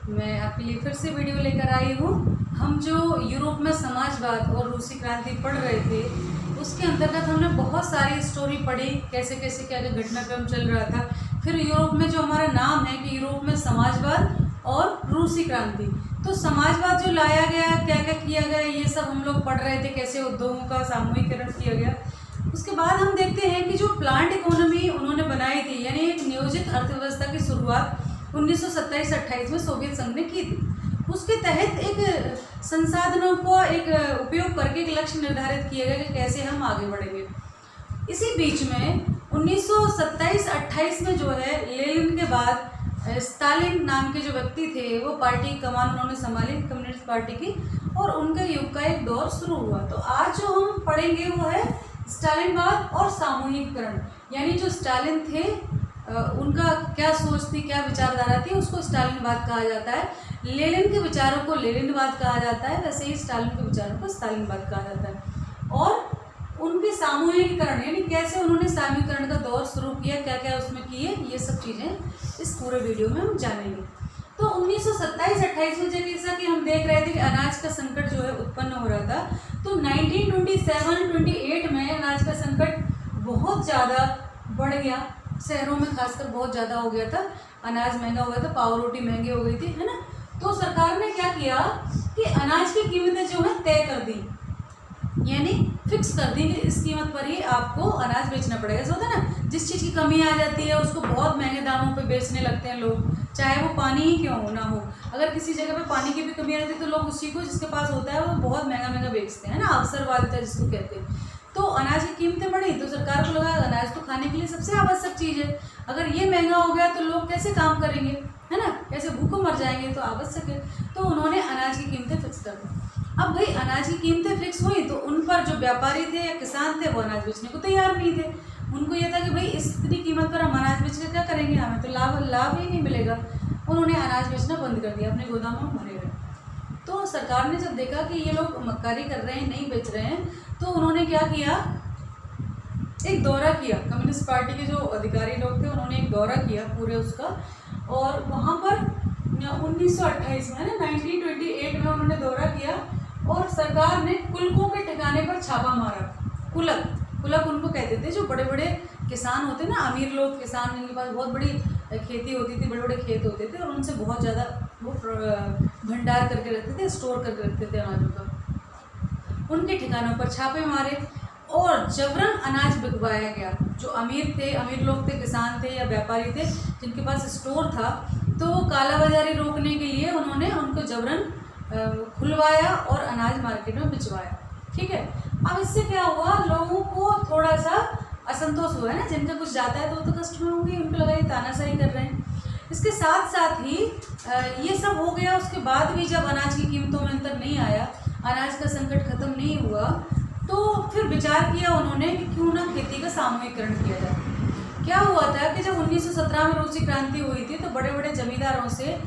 मैं आपके लिए फिर से वीडियो लेकर आई हूँ। हम जो यूरोप में समाजवाद और रूसी क्रांति पढ़ रहे थे, उसके अंतर्गत हमने बहुत सारी स्टोरी पढ़ी, कैसे कैसे क्या क्या घटनाक्रम चल रहा था। फिर यूरोप में जो हमारा नाम है कि यूरोप में समाजवाद और रूसी क्रांति, तो समाजवाद जो लाया गया, क्या क्या किया गया, ये सब हम लोग पढ़ रहे थे, कैसे उद्योगों का सामूहिकरण किया गया। उसके बाद हम देखते हैं कि जो प्लांट इकोनॉमी उन्होंने बनाई थी, यानी एक नियोजित अर्थव्यवस्था की शुरुआत 1927-28 में सोवियत संघ ने की थी। उसके तहत एक संसाधनों को एक उपयोग करके एक लक्ष्य निर्धारित किया गया कि कैसे हम आगे बढ़ेंगे। इसी बीच में 1927-28 में जो है, लेनिन के बाद स्टालिन नाम के जो व्यक्ति थे, वो पार्टी की कमान उन्होंने संभाली, कम्युनिस्ट पार्टी की, और उनके युग का एक दौर शुरू हुआ। तो आज जो हम पढ़ेंगे वो है स्टालिनवाद और सामूहिकरण। यानी जो स्टालिन थे उनका क्या सोच थी, क्या विचारधारा थी, उसको स्टालिनवाद कहा जाता है। लेनिन के विचारों को लेनिनवाद कहा जाता है, वैसे ही स्टालिन के विचारों को स्टालिनवाद कहा जाता है। और उनके सामूहिकरण, यानी कैसे उन्होंने सामूहिकरण का दौर शुरू किया, क्या क्या उसमें किए, ये सब चीज़ें इस पूरे वीडियो में हम जानेंगे। तो 1927-28 में जैसा कि हम देख रहे थे कि अनाज का संकट जो है उत्पन्न हो रहा था, तो 1927-28 में अनाज का संकट बहुत ज़्यादा बढ़ गया। शहरों में खासकर बहुत ज़्यादा हो गया था, अनाज महंगा हो गया था, पाव रोटी महंगी हो गई थी, है ना। तो सरकार ने क्या किया कि अनाज की कीमतें जो है तय कर दी, यानी फिक्स कर दी कि इस कीमत पर ही आपको अनाज बेचना पड़ेगा। ऐसा होता है ना, जिस चीज़ की कमी आ जाती है उसको बहुत महंगे दामों पे बेचने लगते हैं लोग, चाहे वो पानी ही क्यों ना हो। अगर किसी जगह पे पानी की भी कमी रहती है तो लोग उसी को जिसके पास होता है वो बहुत महंगा महंगा बेचते हैं ना, अवसरवादिता जिसको कहते हैं। तो अनाज की कीमतें बढ़ी तो सरकार को लगा अनाज तो खाने के लिए सबसे आवश्यक चीज़ है, अगर ये महंगा हो गया तो लोग कैसे काम करेंगे, है ना, कैसे भूखों मर जाएंगे, तो आवश्यक है। तो उन्होंने अनाज की कीमतें फिक्स कर दी। अब भाई अनाज की कीमतें फिक्स हुई तो उन पर जो व्यापारी थे या किसान थे वो अनाज बेचने को तैयार नहीं थे। उनको ये था कि भाई इतनी कीमत पर हम अनाज बेच के क्या करेंगे, हमें तो लाभ ही नहीं मिलेगा। उन्होंने अनाज बेचना बंद कर दिया, अपने गोदामों में भरे रहे। तो सरकार ने जब देखा कि ये लोग मक्कारी कर रहे हैं, नहीं बेच रहे हैं, तो उन्होंने क्या किया, एक दौरा किया। कम्युनिस्ट पार्टी के जो अधिकारी लोग थे उन्होंने एक दौरा किया पूरे उसका, और वहाँ पर 1928 में, है ना, 1928 में उन्होंने दौरा किया और सरकार ने कुलकों के ठिकाने पर छापा मारा। कुलक उनको कहते थे, जो बड़े बड़े किसान होते ना, अमीर लोग किसान, जिनके पास बहुत बड़ी खेती होती थी, बड़े बड़े खेत होते थे, और उनसे बहुत ज़्यादा वो भंडार करके रखते थे, स्टोर करके रखते थे अनाजों का। उनके ठिकानों पर छापे मारे और जबरन अनाज बिकवाया गया। जो अमीर लोग थे, किसान थे या व्यापारी थे जिनके पास स्टोर था, तो वो कालाबाजारी रोकने के लिए उन्होंने उनको जबरन खुलवाया और अनाज मार्केट में बिचवाया। ठीक है, अब इससे क्या हुआ, लोगों को थोड़ा सा असंतोष हुआ है ना, जिनका कुछ जाता है तो वो तो कष्ट में होंगे, उनको लगा ये तानाशाही कर रहे हैं। इसके साथ साथ ही ये सब हो गया। उसके बाद भी जब अनाज की कीमतों में अंतर नहीं आया, अनाज का संकट खत्म नहीं हुआ, तो फिर विचार किया उन्होंने कि क्यों ना खेती का सामूहिकरण किया जाए। क्या हुआ था कि जब 1917 में रूसी क्रांति हुई थी तो बड़े बड़े जमींदारों से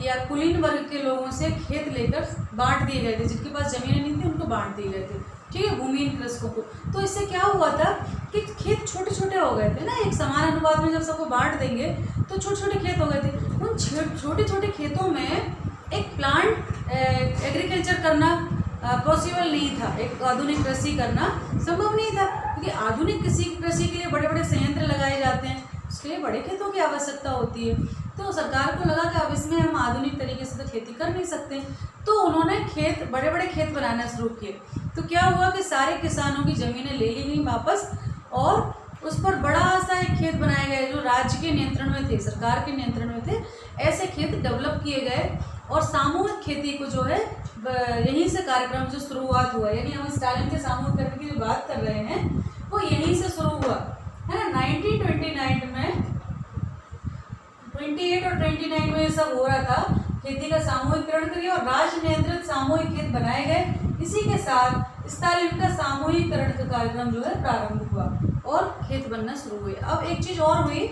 या कुलीन वर्ग के लोगों से खेत लेकर बांट दिए गए थे। जिनके पास जमीनें नहीं थी उनको बांट दिए गए थे, ठीक है, भूमिहीन कृषकों को। तो इससे क्या हुआ था कि खेत छोटे छोटे हो गए थे ना, एक समान अनुपात में जब सबको बांट देंगे तो छोटे छोटे खेत हो गए थे। उन छोटे छोटे खेतों में एक प्लांट एग्रीकल्चर करना पॉसिबल नहीं था, एक आधुनिक कृषि करना संभव नहीं था, क्योंकि आधुनिक कृषि के लिए बड़े बड़े संयंत्र लगाए जाते हैं, उसके लिए बड़े खेतों की आवश्यकता होती है। तो सरकार को लगा कि अब इसमें हम आधुनिक तरीके से तो खेती कर नहीं सकते, तो उन्होंने बड़े बड़े खेत बनाना शुरू किए। तो क्या हुआ कि सारे किसानों की ज़मीनें ले ली गई वापस, और उस पर बड़ा सा एक खेत बनाए गए जो राज्य के नियंत्रण में थे, सरकार के नियंत्रण में थे। ऐसे खेत डेवलप किए गए और सामूहिक खेती को जो है यहीं से कार्यक्रम जो शुरुआत हुआ, यानी हम स्टालिन के सामूहिकरण की जो बात कर रहे हैं वो यहीं से शुरू हुआ, है ना। 1929 में 28 और 29 में ये सब हो रहा था, खेती का सामूहिकरण करिए और राज्य नियंत्रित सामूहिक खेत बनाए गए। इसी के साथ स्टालिन का सामूहिकरण का कार्यक्रम जो है प्रारंभ हुआ और खेत बनना शुरू हुए। अब एक चीज़ और हुई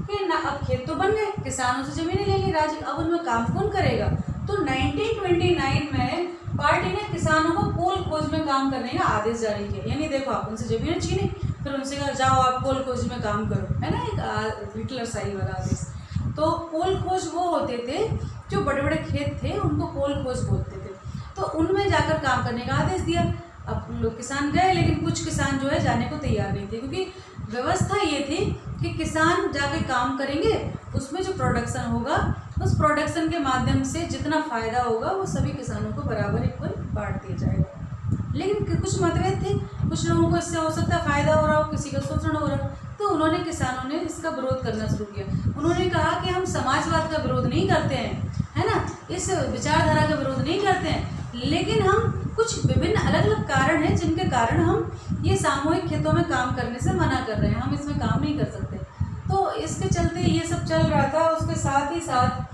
कि ना, अब खेत तो बन गए, किसानों से जमीनें ले ली राज्य, अब उनमें काम कौन करेगा। तो 1929 में पार्टी ने किसानों को कोल खोज में काम करने का आदेश जारी किया। यानी देखो, आप उनसे जमीनें छीनी, फिर उनसे कहा जाओ आप कोल खोज में काम करो, है ना, एक हिटलर शाही वाला आदेश। तो कोल खोज वो होते थे जो बड़े बड़े खेत थे उनको पोल खोज बोलते थे, तो उनमें जाकर काम करने का आदेश दिया। अब लोग किसान गए, लेकिन कुछ किसान जो है जाने को तैयार नहीं थे, क्योंकि व्यवस्था ये थी कि किसान जाके काम करेंगे, उसमें जो प्रोडक्शन होगा उस प्रोडक्शन के माध्यम से जितना फ़ायदा होगा वो सभी किसानों को बराबर इक्वल बांट दिया जाएगा। लेकिन कुछ मतभेद थे, कुछ लोगों को इससे हो सकता है फ़ायदा हो रहा हो, किसी का शोषण हो रहा हो, तो उन्होंने किसानों ने इसका विरोध करना शुरू किया। उन्होंने कहा कि हम समाजवाद का विरोध नहीं करते हैं, है ना, इस विचारधारा का विरोध नहीं करते हैं, लेकिन हम कुछ विभिन्न अलग अलग कारण हैं जिनके कारण हम ये सामूहिक खेतों में काम करने से मना कर रहे हैं, हम इसमें काम नहीं कर सकते। तो इसके चलते ये सब चल रहा था। उसके साथ ही साथ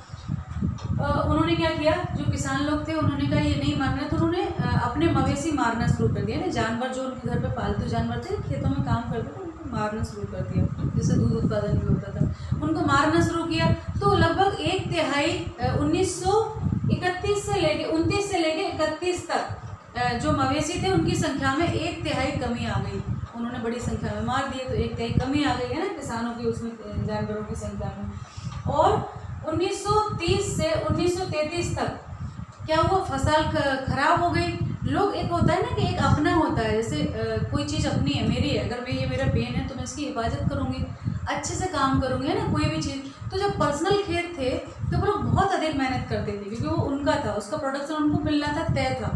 उन्होंने क्या किया, जो किसान लोग थे उन्होंने कहा ये नहीं मानना है, तो उन्होंने अपने मवेशी मारना शुरू कर दिया ना, जानवर जो उनके घर पे पालतू जानवर थे, खेतों में काम करते थे, उनको मारना शुरू कर दिया, जिससे दूध उत्पादन भी होता था, उनको मारना शुरू किया। तो लगभग 1/3 1931 से लेके 29 से लेके 31 तक जो मवेशी थे उनकी संख्या में 1/3 कमी आ गई। उन्होंने बड़ी संख्या में मार दिए तो 1/3 कमी आ गई है ना किसानों की उसमें, जानवरों की संख्या में। और 1930 से 1933 तक क्या हुआ, फसल खराब हो गई। लोग, एक होता है ना कि एक अपना होता है, जैसे कोई चीज़ अपनी है, मेरी है, अगर ये मेरा पेन है तो मैं इसकी हिफाजत करूँगी, अच्छे से काम करूँगी, है ना, कोई भी चीज़। तो जब पर्सनल खेत थे तो वो लोग बहुत अधिक मेहनत करते थे, क्योंकि वो उनका था, उसका प्रोडक्शन उनको मिलना था, तय था।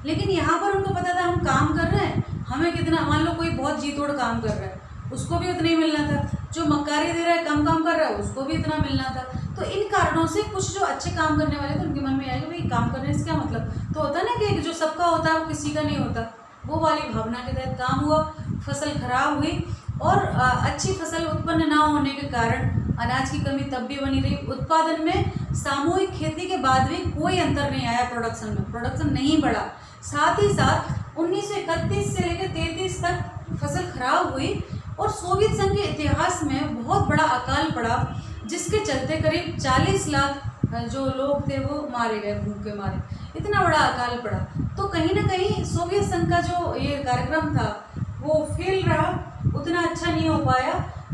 लेकिन यहाँ पर उनको पता था हम काम कर रहे हैं, हमें कितना, मान लो कोई बहुत जी तोड़ काम कर रहा है, उसको भी उतना ही मिलना था, जो मक्कारी दे रहा है, कम काम कर रहा है, उसको भी इतना मिलना था। तो इन कारणों से कुछ जो अच्छे काम करने वाले थे उनके मन में आएगा भाई काम करने से क्या मतलब, तो होता है ना कि जो सबका होता है वो किसी का नहीं होता, वो वाली भावना के तहत काम हुआ, फसल खराब हुई और अच्छी फसल उत्पन्न ना होने के कारण अनाज की कमी तब भी बनी रही। उत्पादन में सामूहिक खेती के बाद भी कोई अंतर नहीं आया, प्रोडक्शन में प्रोडक्शन नहीं बढ़ा। साथ ही साथ 1931 से लेकर 33 तक फसल खराब हुई और सोवियत संघ के इतिहास में बहुत बड़ा अकाल पड़ा, जिसके चलते करीब 40 लाख जो लोग थे वो मारे गए, भूखे मारे, इतना बड़ा अकाल पड़ा। तो कहीं ना कहीं सोवियत संघ का जो ये कार्यक्रम था वो फेल रहा, उतना अच्छा नहीं हो पाया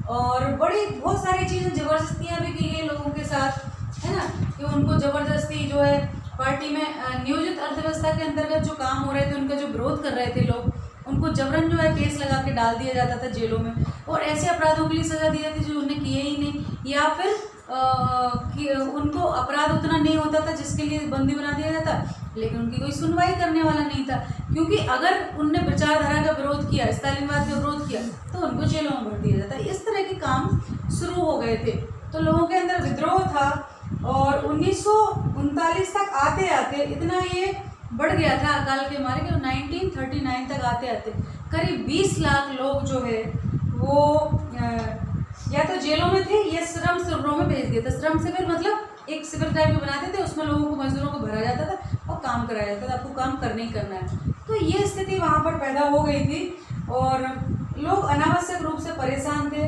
और बहुत सारी चीज़ें ज़बरदस्तियाँ भी की गई लोगों के साथ, है ना, कि उनको ज़बरदस्ती जो है पार्टी में नियोजित अर्थव्यवस्था के अंतर्गत जो काम हो रहे थे उनका जो विरोध कर रहे थे लोग, उनको जबरन जो है केस लगा के डाल दिया जाता था जेलों में, और ऐसे अपराधों के लिए सज़ा दी जाती जो उन्हें किए ही नहीं, या फिर कि उनको अपराध उतना नहीं होता था जिसके लिए बंदी बना दिया जाता, लेकिन उनकी कोई सुनवाई करने वाला नहीं था, क्योंकि अगर उनने विचारधारा का विरोध किया, स्टालिनवाद का विरोध किया, तो उनको जेलों में भर दिया जाता। इस तरह के काम शुरू हो गए थे, तो लोगों के अंदर विद्रोह था और 1939 तक आते आते इतना ये बढ़ गया था अकाल के मारे कि 1939 तक आते आते करीब 20 लाख लोग जो है वो या तो जेलों में थे या श्रम शिविरों में भेज दिए थे। श्रम शिविर मतलब एक शिविर टाइप में बनाते थे, उसमें लोगों को, मजदूरों को भरा जाता था और काम कराया जाता था, आपको काम करना ही करना है। तो ये स्थिति वहाँ पर पैदा हो गई थी और लोग अनावश्यक रूप से परेशान थे।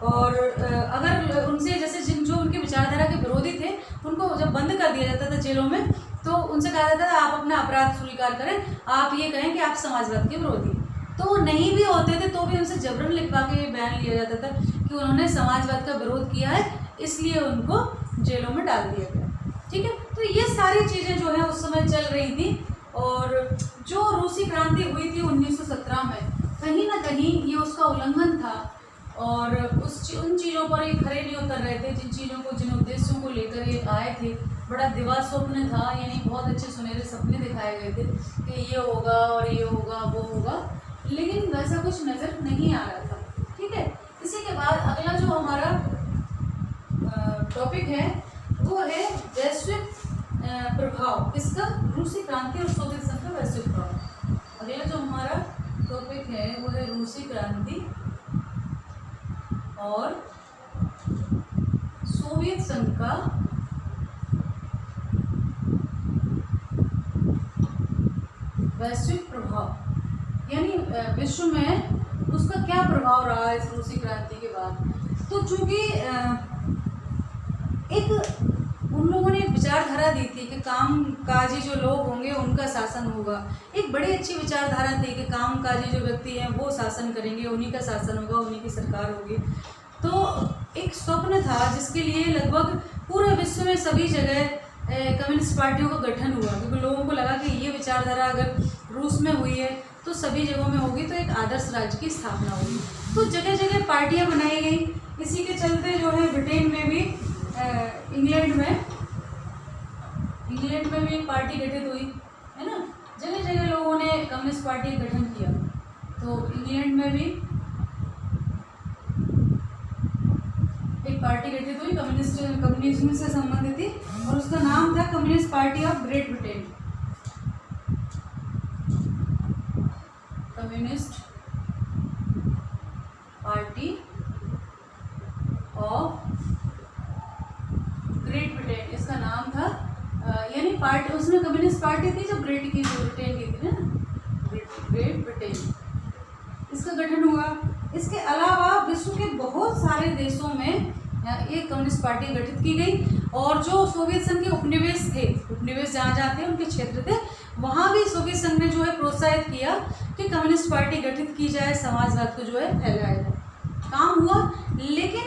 और अगर उनसे जैसे जो उनके विचारधारा के विरोधी थे उनको जब बंद कर दिया जाता था जेलों में, तो उनसे कहा जाता था आप अपना अपराध स्वीकार करें, आप ये कहें कि आप समाजवाद के विरोधी। तो वो नहीं भी होते थे तो भी उनसे जबरन लिखवा के बयान लिया जाता था कि उन्होंने समाजवाद का विरोध किया है, इसलिए उनको जेलों में डाल दिया गया। ठीक है, तो ये सारी चीज़ें जो है उस समय चल रही थी। और जो रूसी क्रांति हुई थी 1917 में, कहीं ना कहीं ये उसका उल्लंघन था और उन चीज़ों पर ये खरे नहीं उतर रहे थे जिन चीज़ों को, जिन उद्देश्यों को लेकर ये आए थे। बड़ा दिवा स्वप्न था, यानी बहुत अच्छे सुनहरे सपने दिखाए गए थे कि ये होगा और ये होगा वो होगा, लेकिन वैसा कुछ नज़र नहीं आ रहा था। ठीक है, इसी के बाद अगला जो हमारा टॉपिक है वो है वैश्विक प्रभाव, इसका रूसी क्रांति और सोवियत संघ का वैश्विक प्रभाव। अगला जो हमारा टॉपिक है वो है रूसी क्रांति और सोवियत संघ का वैश्विक प्रभाव, यानी विश्व में उसका क्या प्रभाव रहा है इस रूसी क्रांति के बाद। तो चूंकि एक उन लोगों ने एक विचारधारा दी थी कि कामकाजी जो लोग होंगे उनका शासन होगा, एक बड़ी अच्छी विचारधारा थी कि कामकाजी जो व्यक्ति हैं वो शासन करेंगे, उन्हीं का शासन होगा, उन्हीं की सरकार होगी। तो एक स्वप्न था जिसके लिए लगभग पूरे विश्व में सभी जगह कम्युनिस्ट पार्टियों का गठन हुआ, क्योंकि लोगों को लगा कि ये विचारधारा अगर रूस में हुई है तो सभी जगहों में होगी, तो एक आदर्श राज्य की स्थापना होगी। तो जगह जगह पार्टियां बनाई गई। इसी के चलते जो है ब्रिटेन में भी इंग्लैंड में भी एक पार्टी गठित हुई, है ना। जगह जगह लोगों ने कम्युनिस्ट पार्टी का गठन किया। तो इंग्लैंड में भी एक पार्टी गठित हुई, कम्युनिज्म से संबंधित थी, और उसका नाम था communist party of great Britain. Communist party of great Britain इसका नाम था। यानी पार्टी, उसमें कम्युनिस्ट पार्टी थी जो ब्रिटेन की थी ना, ग्रेट ब्रिटेन, इसका गठन हुआ। इसके अलावा विश्व के बहुत सारे देशों में एक कम्युनिस्ट पार्टी गठित की गई, और जो सोवियत संघ के उपनिवेश जहाँ जहाँ थे उनके क्षेत्र थे, वहाँ भी सोवियत संघ ने जो है प्रोत्साहित किया कि कम्युनिस्ट पार्टी गठित की जाए, समाजवाद को जो है फैलाया जाए। काम हुआ, लेकिन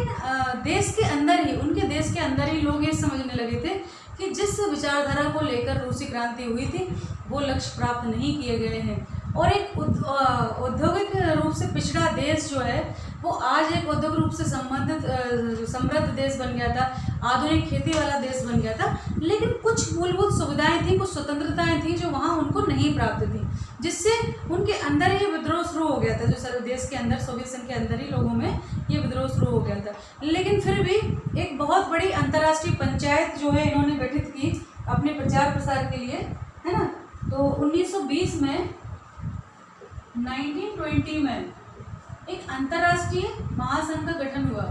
देश के अंदर ही, उनके देश के अंदर ही लोग ये समझने लगे थे कि जिस विचारधारा को लेकर रूसी क्रांति हुई थी वो लक्ष्य प्राप्त नहीं किए गए हैं, और एक औद्योगिक रूप से पिछड़ा देश जो है वो आज एक औद्योगिक रूप से समृद्ध देश बन गया था, आधुनिक खेती वाला देश बन गया था। लेकिन कुछ मूलभूत सुविधाएं थी, कुछ स्वतंत्रताएं थी जो वहाँ उनको नहीं प्राप्त थी, जिससे उनके अंदर ही विद्रोह शुरू हो गया था। जो सारे देश के अंदर, सोवियत संघ के अंदर ही लोगों में ये विद्रोह शुरू हो गया था। लेकिन फिर भी एक बहुत बड़ी अंतर्राष्ट्रीय पंचायत जो है इन्होंने गठित की अपने प्रचार प्रसार के लिए, है ना। तो 1920 में 1920 में एक अंतर्राष्ट्रीय महासंघ का गठन हुआ।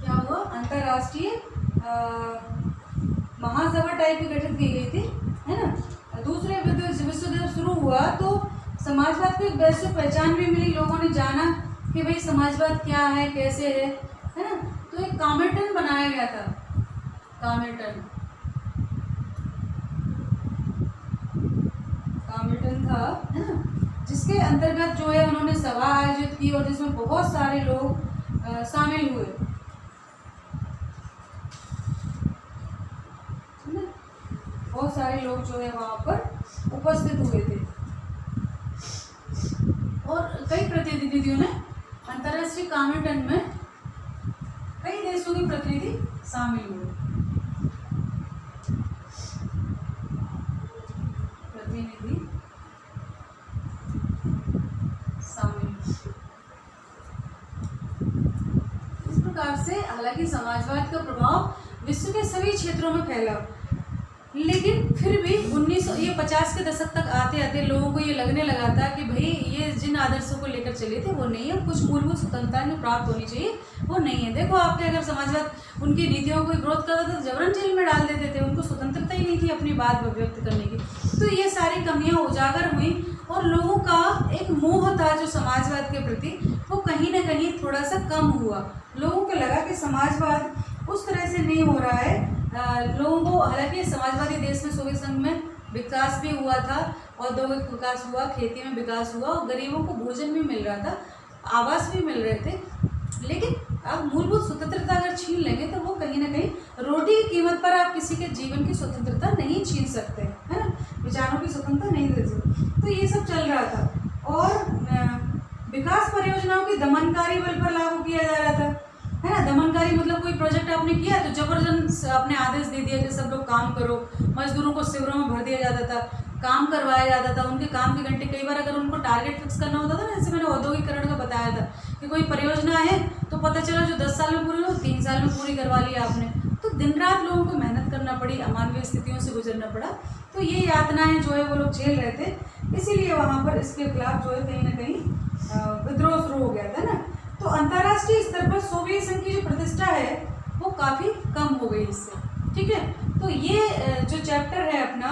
क्या हुआ? अंतर्राष्ट्रीय महासभा टाइप की गठित की गई थी, है ना। दूसरे विश्व युद्ध शुरू हुआ तो समाजवाद को एक वैश्विक पहचान भी मिली, लोगों ने जाना कि भाई समाजवाद क्या है, कैसे है ना। तो एक कॉमिटन बनाया गया था, कॉमिटन था, है ना, जिसके अंतर्गत जो है उन्होंने सभा आयोजित की और जिसमें बहुत सारे लोग शामिल हुए, है ना। बहुत सारे लोग जो है वहाँ पर उपस्थित हुए थे, और कई प्रतिनिधियों ने अंतर्राष्ट्रीय कॉमिटन में कई देशों के प्रतिनिधि शामिल हुए। इस प्रकार से हालांकि समाजवाद का प्रभाव विश्व के सभी क्षेत्रों में फैला, लेकिन फिर भी 1950 के दशक तक आते आते लोगों को ये लगने लगा था कि भाई ये जिन आदर्शों को लेकर चले थे वो नहीं है, कुछ मूलभूत स्वतंत्रता जो प्राप्त होनी चाहिए वो नहीं है। देखो आपके अगर समाजवाद उनकी नीतियों को विरोध करता था तो जबरन जेल में डाल देते थे, उनको स्वतंत्रता ही नहीं थी अपनी बात व्यक्त करने की। तो ये सारी कमियां उजागर हुई और लोगों का एक मोह था जो समाजवाद के प्रति वो कहीं ना कहीं थोड़ा सा कम हुआ। लोगों को लगा कि समाजवाद उस तरह से नहीं हो रहा है। लोगों को, हालांकि समाजवादी देश में सोवियत संघ में विकास भी हुआ था, औद्योगिक विकास हुआ, खेती में विकास हुआ और गरीबों को भोजन भी मिल रहा था, आवास भी मिल रहे थे। लेकिन अब मूलभूत स्वतंत्रता अगर छीन लेंगे तो वो कहीं ना कहीं रोटी की कीमत पर आप किसी के जीवन की स्वतंत्रता नहीं छीन सकते, है ना, विचारों की स्वतंत्रता नहीं दे सकते। तो ये सब चल रहा था और विकास परियोजनाओं की दमनकारी बल पर लागू किया जा रहा था, है ना। दमनकारी मतलब कोई प्रोजेक्ट आपने किया तो जबरदस्त आपने आदेश दे दिया कि सब लोग काम करो, मजदूरों को शिविरों में भर दिया जाता था, काम करवाया जाता था, उनके काम के घंटे, कई बार अगर उनको टारगेट फिक्स करना होता था ना, जैसे मैंने औद्योगिकरण का बताया था कि कोई परियोजना है तो पता चला जो 10 साल में पूरी हो 3 साल में पूरी करवा लिया आपने। तो दिन रात लोगों को मेहनत करना पड़ी, अमानवीय स्थितियों से गुजरना पड़ा। तो ये यातनाएं जो है वो लोग झेल रहे थे, इसीलिए वहाँ पर इसके खिलाफ जो है कहीं ना कहीं विद्रोह शुरू हो गया था ना। तो अंतर्राष्ट्रीय स्तर पर सोवियत संघ की जो प्रतिष्ठा है वो काफ़ी कम हो गई इससे, ठीक है। तो ये जो चैप्टर है अपना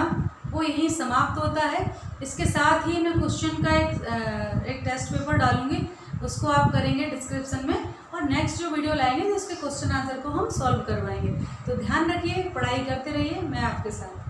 वो यहीं समाप्त होता है। इसके साथ ही मैं क्वेश्चन का एक टेस्ट पेपर डालूंगी, उसको आप करेंगे डिस्क्रिप्शन में, और नेक्स्ट जो वीडियो लाएंगे तो इसके क्वेश्चन आंसर को हम सॉल्व करवाएंगे। तो ध्यान रखिए, पढ़ाई करते रहिए, मैं आपके साथ।